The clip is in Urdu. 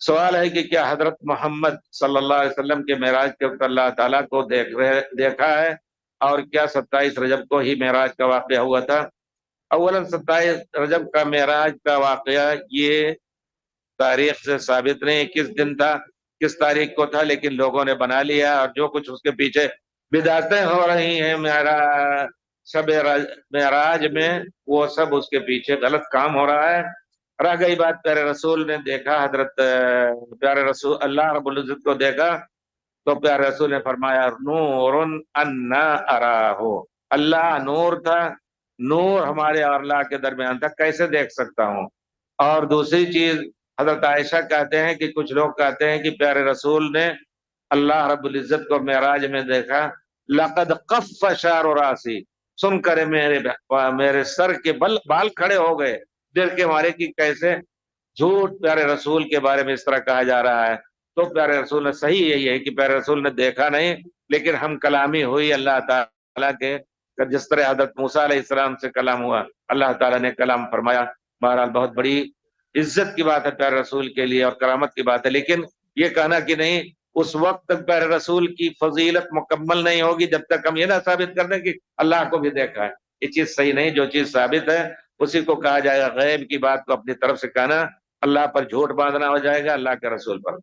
سوال ہے کہ کیا حضرت محمد صلی اللہ علیہ وسلم کے معراج کے وقت اللہ تعالیٰ کو دیکھا ہے، اور کیا 27 رجب کو ہی معراج کا واقعہ ہوا تھا؟ اولاً 27 رجب کا معراج کا واقعہ یہ تاریخ سے ثابت نہیں کس دن تھا، کس تاریخ کو تھا، لیکن لوگوں نے بنا لیا، اور جو کچھ اس کے پیچھے بدعتیں ہو رہی ہیں شب معراج میں، وہ سب اس کے پیچھے غلط کام ہو رہا ہے۔ رہ گئی بات پیارے رسول نے دیکھا، حضرت پیارے رسول اللہ رب العزت کو دیکھا، تو پیارے رسول نے فرمایا نور انا اراہو، اللہ نور تھا، نور ہمارے اور اللہ کے درمیان تھا، کیسے دیکھ سکتا ہوں؟ اور دوسری چیز، حضرت عائشہ کہتے ہیں کہ کچھ لوگ کہتے ہیں کہ پیارے رسول نے اللہ رب العزت کو معراج میں دیکھا، لقد قف شعر راسی، سن کر میرے سر کے بال کھڑے ہو گئے ڈر کے مارے کہ کیسے جھوٹ پیارے رسول کے بارے میں اس طرح کہا جا رہا ہے۔ تو پیارے رسول نے صحیح یہی ہے کہ پیارے رسول نے دیکھا نہیں، لیکن ہم کلامی ہوئی اللہ تعالیٰ کے، جس طرح حضرت موسیٰ علیہ السلام سے کلام ہوا، اللہ تعالیٰ نے کلام فرمایا۔ بہرحال بہت بڑی عزت کی بات ہے پیارے رسول کے لیے اور کرامت کی بات ہے، لیکن یہ کہنا کہ نہیں اس وقت تک پیارے رسول کی فضیلت مکمل نہیں ہوگی جب تک ہم یہ نہ ثابت کر دیں کہ اللہ کو بھی دیکھا ہے، یہ چیز صحیح نہیں۔ جو چیز ثابت ہے اسی کو کہا جائے گا، غیب کی بات کو اپنی طرف سے کہنا اللہ پر جھوٹ باندھنا ہو جائے گا، اللہ کے رسول پر